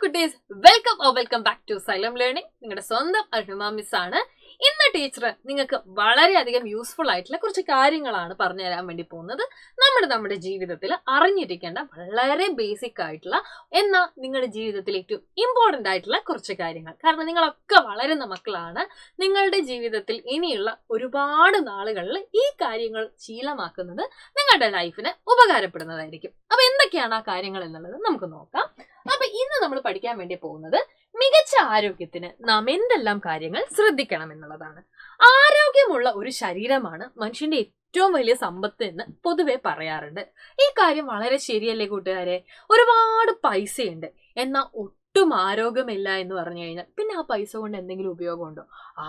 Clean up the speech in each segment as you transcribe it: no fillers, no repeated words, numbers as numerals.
കുട്ടീസ്, welcome back to Xylem learning. നിങ്ങളുടെ സ്വന്തം Arunima miss ആണ്. ഇന്ന് ടീച്ചർ നിങ്ങൾക്ക് വളരെയധികം യൂസ്ഫുൾ ആയിട്ടുള്ള കുറച്ച് കാര്യങ്ങളാണ് പറഞ്ഞു തരാൻ വേണ്ടി പോകുന്നത്. നമ്മുടെ ജീവിതത്തിൽ അറിഞ്ഞിരിക്കേണ്ട വളരെ ബേസിക് ആയിട്ടുള്ള എന്നാൽ നിങ്ങളുടെ ജീവിതത്തിൽ ഏറ്റവും ഇമ്പോർട്ടൻ്റ് ആയിട്ടുള്ള കുറച്ച് കാര്യങ്ങൾ. കാരണം നിങ്ങളൊക്കെ വളരുന്ന മക്കളാണ്. നിങ്ങളുടെ ജീവിതത്തിൽ ഇനിയുള്ള ഒരുപാട് നാളുകളിൽ ഈ കാര്യങ്ങൾ ശീലമാക്കുന്നത് നിങ്ങളുടെ ലൈഫിന് ഉപകാരപ്പെടുന്നതായിരിക്കും. അപ്പൊ എന്തൊക്കെയാണ് ആ കാര്യങ്ങൾ എന്നുള്ളത് നമുക്ക് നോക്കാം. അപ്പൊ ഇന്ന് നമ്മൾ പഠിക്കാൻ വേണ്ടി പോകുന്നത് മികച്ച ആരോഗ്യത്തിന് നാം എന്തെല്ലാം കാര്യങ്ങൾ ശ്രദ്ധിക്കണം എന്നുള്ളതാണ്. ആരോഗ്യമുള്ള ഒരു ശരീരമാണ് മനുഷ്യന്റെ ഏറ്റവും വലിയ സമ്പത്ത് എന്ന് പൊതുവെ പറയാറുണ്ട്. ഈ കാര്യം വളരെ ശരിയല്ലേ കൂട്ടുകാരെ? ഒരുപാട് പൈസയുണ്ട്, എന്നാൽ ഒട്ടും ആരോഗ്യമില്ല എന്ന് പറഞ്ഞു കഴിഞ്ഞാൽ പിന്നെ ആ പൈസ കൊണ്ട് എന്തെങ്കിലും ഉപയോഗമുണ്ടോ?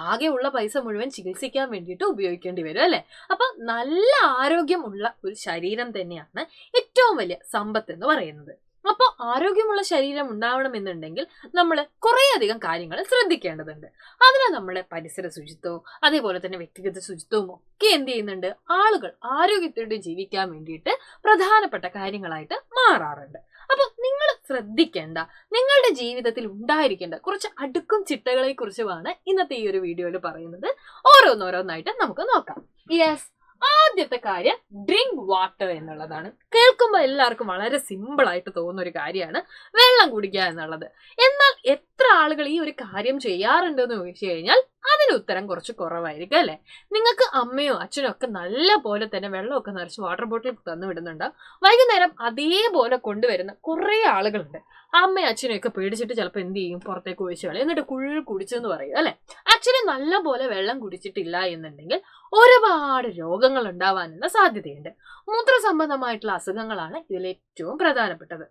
ആകെയുള്ള പൈസ മുഴുവൻ ചികിത്സിക്കാൻ വേണ്ടിയിട്ട് ഉപയോഗിക്കേണ്ടി വരും അല്ലെ? അപ്പൊ നല്ല ആരോഗ്യമുള്ള ഒരു ശരീരം തന്നെയാണ് ഏറ്റവും വലിയ സമ്പത്ത് എന്ന് പറയുന്നത്. അപ്പോൾ ആരോഗ്യമുള്ള ശരീരം ഉണ്ടാവണമെന്നുണ്ടെങ്കിൽ നമ്മൾ കുറേയധികം കാര്യങ്ങൾ ശ്രദ്ധിക്കേണ്ടതുണ്ട്. അതിന് നമ്മുടെ പരിസര ശുചിത്വവും അതേപോലെ തന്നെ വ്യക്തിഗത ശുചിത്വവും ഒക്കെ എന്ത് ചെയ്യുന്നുണ്ട്? ആളുകൾ ആരോഗ്യത്തോടെ ജീവിക്കാൻ വേണ്ടിയിട്ട് പ്രധാനപ്പെട്ട കാര്യങ്ങളായിട്ട് മാറാറുണ്ട്. അപ്പൊ നിങ്ങൾ ശ്രദ്ധിക്കേണ്ട, നിങ്ങളുടെ ജീവിതത്തിൽ ഉണ്ടായിരിക്കേണ്ട കുറച്ച് അടുക്കും ചിട്ടകളെ കുറിച്ചുമാണ് ഇന്നത്തെ ഈ ഒരു വീഡിയോയിൽ പറയുന്നത്. ഓരോന്നോരോന്നായിട്ട് നമുക്ക് നോക്കാം. യെസ്, ആദ്യത്തെ കാര്യം ഡ്രിങ്ക് വാട്ടർ എന്നുള്ളതാണ്. കേൾക്കുമ്പോൾ എല്ലാവർക്കും വളരെ സിമ്പിൾ ആയിട്ട് തോന്നുന്ന ഒരു കാര്യമാണ് വെള്ളം കുടിക്കുക എന്നുള്ളത്. എന്നാൽ എത്ര ആളുകൾ ഈ ഒരു കാര്യം ചെയ്യാറുണ്ടെന്ന് ചോദിച്ചു കഴിഞ്ഞാൽ അതിന് ഉത്തരം കുറച്ച് കുറവായിരിക്കും അല്ലെ? നിങ്ങൾക്ക് അമ്മയോ അച്ഛനോ ഒക്കെ നല്ല പോലെ തന്നെ വെള്ളമൊക്കെ നിറച്ച് വാട്ടർ ബോട്ടിൽ തന്നു വിടുന്നുണ്ട്. വൈകുന്നേരം അതേപോലെ കൊണ്ടുവരുന്ന കുറേ ആളുകളുണ്ട്. അമ്മയും അച്ഛനും ഒക്കെ പേടിച്ചിട്ട് ചിലപ്പോൾ എന്ത് ചെയ്യും? പുറത്തേക്ക് ഒഴിച്ചു കളയും, എന്നിട്ട് കുടിച്ചെന്ന് പറയും അല്ലെ? ആക്ച്വലി നല്ല പോലെ വെള്ളം കുടിച്ചിട്ടില്ല എന്നുണ്ടെങ്കിൽ ഒരുപാട് രോഗങ്ങൾ ഉണ്ടാവാനുള്ള സാധ്യതയുണ്ട്. മൂത്ര സംബന്ധമായിട്ടുള്ള അസുഖങ്ങളാണ് ഇതിൽ ഏറ്റവും പ്രധാനപ്പെട്ടത്.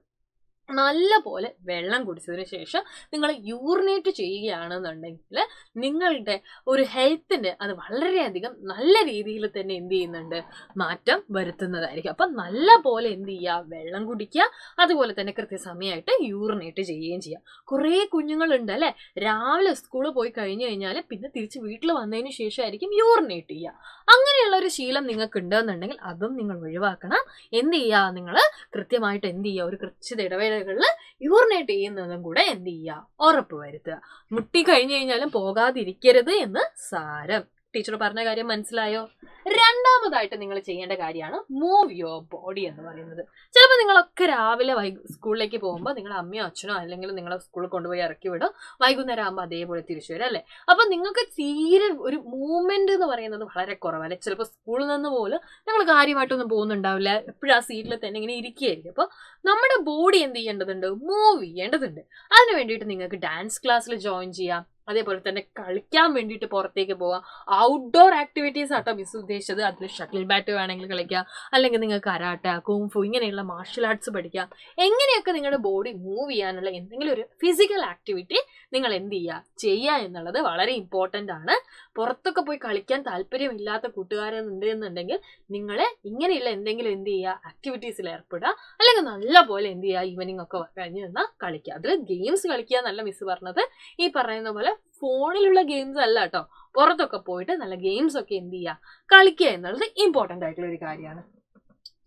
നല്ല പോലെ വെള്ളം കുടിച്ചതിന് ശേഷം നിങ്ങൾ യൂറിനേറ്റ് ചെയ്യുകയാണെന്നുണ്ടെങ്കിൽ നിങ്ങളുടെ ഒരു ഹെൽത്തിന് അത് വളരെയധികം നല്ല രീതിയിൽ തന്നെ എന്ത് ചെയ്യുന്നുണ്ട്? മാറ്റം വരുത്തുന്നതായിരിക്കും. അപ്പം നല്ല പോലെ എന്ത് ചെയ്യുക? വെള്ളം കുടിക്കുക, അതുപോലെ തന്നെ കൃത്യസമയമായിട്ട് യൂറിനേറ്റ് ചെയ്യുകയും ചെയ്യുക. കുറേ കുഞ്ഞുങ്ങളുണ്ട് അല്ലെ, രാവിലെ സ്കൂളിൽ പോയി കഴിഞ്ഞു കഴിഞ്ഞാൽ പിന്നെ തിരിച്ച് വീട്ടിൽ വന്നതിന് ശേഷമായിരിക്കും യൂറിനേറ്റ് ചെയ്യുക. അങ്ങനെയുള്ള ഒരു ശീലം നിങ്ങൾക്ക് ഉണ്ടെന്നുണ്ടെങ്കിൽ അതും നിങ്ങൾ ഒഴിവാക്കണം. എന്ത് ചെയ്യുക? നിങ്ങൾ കൃത്യമായിട്ട് എന്ത് ചെയ്യുക? ഒരു കൃത്യത ഇടവേളകളിൽ യൂറിനേറ്റ് ചെയ്യുന്നതും കൂടെ എന്ത് ചെയ്യുക? ഉറപ്പ് വരുത്തുക. മുട്ടി കഴിഞ്ഞു കഴിഞ്ഞാലും പോകാതിരിക്കരുത് എന്ന് സാരം. ടീച്ചർ പറഞ്ഞ കാര്യം മനസ്സിലായോ? രണ്ടാമതായിട്ട് നിങ്ങൾ ചെയ്യേണ്ട കാര്യമാണ് മൂവ് യുവർ ബോഡി എന്ന് പറയുന്നത്. ചിലപ്പോൾ നിങ്ങളൊക്കെ രാവിലെ സ്കൂളിലേക്ക് പോകുമ്പോൾ നിങ്ങളുടെ അമ്മയോ അച്ഛനോ അല്ലെങ്കിൽ നിങ്ങളെ സ്കൂളിൽ കൊണ്ടുപോയി ഇറക്കി വിടും, വൈകുന്നേരം ആകുമ്പോൾ അതേപോലെ തിരിച്ചു വരും അല്ലേ? അപ്പൊ നിങ്ങൾക്ക് തീരെ ഒരു മൂവ്മെന്റ് എന്ന് പറയുന്നത് വളരെ കുറവല്ലേ? ചിലപ്പോൾ സ്കൂളിൽ നിന്ന് പോലും നിങ്ങൾ കാര്യമായിട്ടൊന്നും പോകുന്നുണ്ടാവില്ല, എപ്പോഴും ആ സീറ്റിൽ തന്നെ ഇങ്ങനെ ഇരിക്കുകയായിരിക്കും. അപ്പോൾ നമ്മുടെ ബോഡി എന്ത് ചെയ്യേണ്ടതുണ്ട്? മൂവ് ചെയ്യേണ്ടതുണ്ട്. അതിന് വേണ്ടിയിട്ട് നിങ്ങൾക്ക് ഡാൻസ് ക്ലാസ്സിൽ ജോയിൻ ചെയ്യാം, അതേപോലെ തന്നെ കളിക്കാൻ വേണ്ടിയിട്ട് പുറത്തേക്ക് പോവാം. ഔട്ട്ഡോർ ആക്ടിവിറ്റീസ് ആട്ടോ മിസ് ഉദ്ദേശിച്ചത്. അതിൽ ഷട്ടിൽ ബാറ്റ് വേണമെങ്കിൽ കളിക്കാം, അല്ലെങ്കിൽ നിങ്ങൾക്ക് കരാട്ട, കുംഫു ഇങ്ങനെയുള്ള മാർഷൽ ആർട്സ് പഠിക്കാം. എങ്ങനെയൊക്കെ നിങ്ങളുടെ ബോഡി മൂവ് ചെയ്യാനുള്ള എന്തെങ്കിലും ഒരു ഫിസിക്കൽ ആക്ടിവിറ്റി നിങ്ങൾ എന്ത് ചെയ്യുക എന്നുള്ളത് വളരെ ഇമ്പോർട്ടൻ്റ് ആണ്. പുറത്തൊക്കെ പോയി കളിക്കാൻ താല്പര്യമില്ലാത്ത കൂട്ടുകാരുണ്ട് എന്നുണ്ടെങ്കിൽ നിങ്ങൾ ഇങ്ങനെയുള്ള എന്തെങ്കിലും എന്ത് ചെയ്യുക? ആക്ടിവിറ്റീസിൽ ഏർപ്പെടുക, അല്ലെങ്കിൽ നല്ല പോലെ എന്ത് ചെയ്യുക? ഈവനിങ് ഒക്കെ കഴിഞ്ഞ് നിന്നാൽ കളിക്കുക. അതിൽ ഗെയിംസ് കളിക്കുക എന്നല്ല മിസ് പറഞ്ഞത്, ഈ പറയുന്ന പോലെ ഫോണിലുള്ള ഗെയിംസ് അല്ല കേട്ടോ. പുറത്തൊക്കെ പോയിട്ട് നല്ല ഗെയിംസ് ഒക്കെ എന്ത് ചെയ്യുക? കളിക്കുക എന്നുള്ളത് ഇമ്പോർട്ടൻ്റ് ആയിട്ടുള്ള ഒരു കാര്യമാണ്.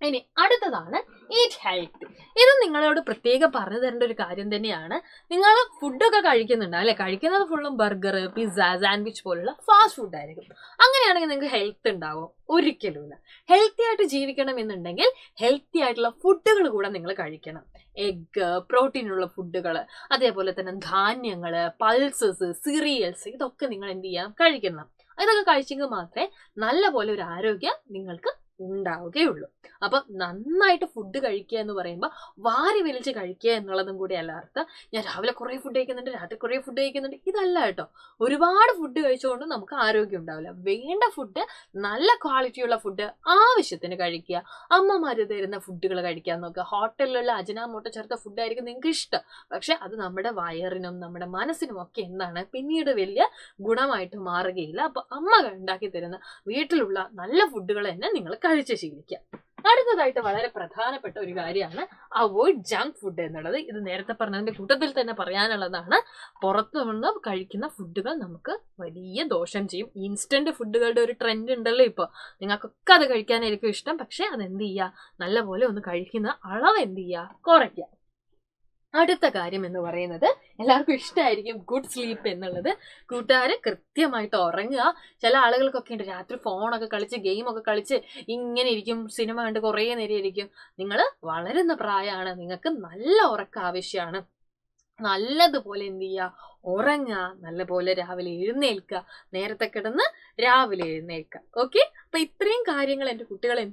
ഇനി അടുത്തതാണ് ഈറ്റ് ഹെൽത്തി. ഇത് നിങ്ങളോട് പ്രത്യേകം പറഞ്ഞു തരേണ്ട ഒരു കാര്യം തന്നെയാണ്. നിങ്ങൾ ഫുഡൊക്കെ കഴിക്കുന്നുണ്ട് അല്ലെ? കഴിക്കുന്നത് ഫുള്ളും ബർഗർ, പിസ്സ, സാൻഡ്വിച്ച് പോലുള്ള ഫാസ്റ്റ് ഫുഡ് ആയിരിക്കും. അങ്ങനെയാണെങ്കിൽ നിങ്ങൾക്ക് ഹെൽത്ത് ഉണ്ടാവും? ഒരിക്കലുമില്ല. ഹെൽത്തി ആയിട്ട് ജീവിക്കണം എന്നുണ്ടെങ്കിൽ ഹെൽത്തി ആയിട്ടുള്ള ഫുഡുകൾ കൂടെ നിങ്ങൾ കഴിക്കണം. എഗ്ഗ്, പ്രോട്ടീനുള്ള ഫുഡുകൾ, അതേപോലെ തന്നെ ധാന്യങ്ങൾ, പൾസസ്, സിറിയൽസ്, ഇതൊക്കെ നിങ്ങൾ എന്ത് ചെയ്യാം? കഴിക്കണം. ഇതൊക്കെ കഴിച്ചെങ്കിൽ മാത്രമേ നല്ല പോലെ ഒരു ആരോഗ്യം നിങ്ങൾക്ക് ഉണ്ടാവുകയുള്ളൂ. അപ്പൊ നന്നായിട്ട് ഫുഡ് കഴിക്കുക എന്ന് പറയുമ്പോൾ വാരി വലിച്ച് കഴിക്കുക എന്നുള്ളതും കൂടി അല്ല അർത്ഥം. ഞാൻ രാവിലെ കുറേ ഫുഡ് കഴിക്കുന്നുണ്ട്, രാത്രി കുറേ ഫുഡ് കഴിക്കുന്നുണ്ട്, ഇതല്ല കേട്ടോ. ഒരുപാട് ഫുഡ് കഴിച്ചുകൊണ്ട് നമുക്ക് ആരോഗ്യം ഉണ്ടാവില്ല. വേണ്ട ഫുഡ്, നല്ല ക്വാളിറ്റിയുള്ള ഫുഡ് ആവശ്യത്തിന് കഴിക്കുക. അമ്മമാർ തരുന്ന ഫുഡുകൾ കഴിക്കാൻ നോക്കുക. ഹോട്ടലിലുള്ള അജിനാമോട്ടോ ചേർത്ത ഫുഡായിരിക്കും നിങ്ങൾക്ക് ഇഷ്ടം, പക്ഷെ അത് നമ്മുടെ വയറിനും നമ്മുടെ മനസ്സിനും ഒക്കെ എന്താണ് പിന്നീട് വലിയ ഗുണമായിട്ട് മാറുകയില്ല. അപ്പൊ അമ്മ ഉണ്ടാക്കി തരുന്ന വീട്ടിലുള്ള നല്ല ഫുഡുകൾ തന്നെ നിങ്ങൾ കഴിച്ച് ശീലിക്കുക. അടുത്തതായിട്ട് വളരെ പ്രധാനപ്പെട്ട ഒരു കാര്യമാണ് അവോയ്ഡ് ജങ്ക് ഫുഡ് എന്നുള്ളത്. ഇത് നേരത്തെ പറഞ്ഞതിന്റെ കൂട്ടത്തിൽ തന്നെ പറയാനുള്ളതാണ്. പുറത്തുനിന്ന് കഴിക്കുന്ന ഫുഡുകൾ നമുക്ക് വലിയ ദോഷം ചെയ്യും. ഇൻസ്റ്റന്റ് ഫുഡുകളുടെ ഒരു ട്രെൻഡ് ഉണ്ടല്ലോ ഇപ്പോൾ, നിങ്ങൾക്കൊക്കെ അത് കഴിക്കാനായിരിക്കും ഇഷ്ടം. പക്ഷെ അത് എന്ത് ചെയ്യുക? നല്ലപോലെ ഒന്ന് കഴിക്കുന്ന അളവ് എന്ത് ചെയ്യുക? കുറയ്ക്കുക. അടുത്ത കാര്യം എന്ന് പറയുന്നത് എല്ലാവർക്കും ഇഷ്ടമായിരിക്കും ഗുഡ് സ്ലീപ്പ് എന്നുള്ളത്. കൂട്ടുകാർ കൃത്യമായിട്ട് ഉറങ്ങുക. ചില ആളുകൾക്കൊക്കെ ഉണ്ട് രാത്രി ഫോണൊക്കെ കളിച്ച് ഗെയിമൊക്കെ കളിച്ച് ഇങ്ങനെ ഇരിക്കും, സിനിമ കണ്ട് കുറേ നേരം ഇരിക്കും. നിങ്ങൾ വളരുന്ന പ്രായമാണ്, നിങ്ങൾക്ക് നല്ല ഉറക്കം ആവശ്യമാണ്. നല്ലതുപോലെ എന്ത് ചെയ്യുക, ഉറങ്ങുക, നല്ലപോലെ രാവിലെ എഴുന്നേൽക്കുക, നേരത്തെ കിടന്ന് രാവിലെ എഴുന്നേൽക്കുക. ഓക്കെ, അപ്പൊ ഇത്രയും കാര്യങ്ങൾ എൻ്റെ കുട്ടികളെ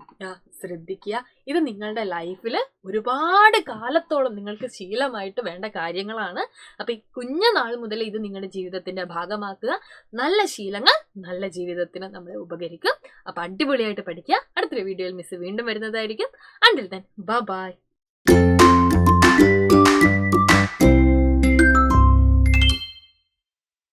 ശ്രദ്ധിക്കുക. ഇത് നിങ്ങളുടെ ലൈഫിൽ ഒരുപാട് കാലത്തോളം നിങ്ങൾക്ക് ശീലമായിട്ട് വേണ്ട കാര്യങ്ങളാണ്. അപ്പൊ ഈ കുഞ്ഞുനാൾ മുതൽ ഇത് നിങ്ങളുടെ ജീവിതത്തിന്റെ ഭാഗമാക്കുക. നല്ല ശീലങ്ങൾ നല്ല ജീവിതത്തിന് നമ്മളെ ഉപകരിക്കും. അപ്പൊ അടിപൊളിയായിട്ട് പഠിക്കുക. അടുത്തൊരു വീഡിയോയിൽ മിസ് വീണ്ടും വരുന്നതായിരിക്കും. Until then bye.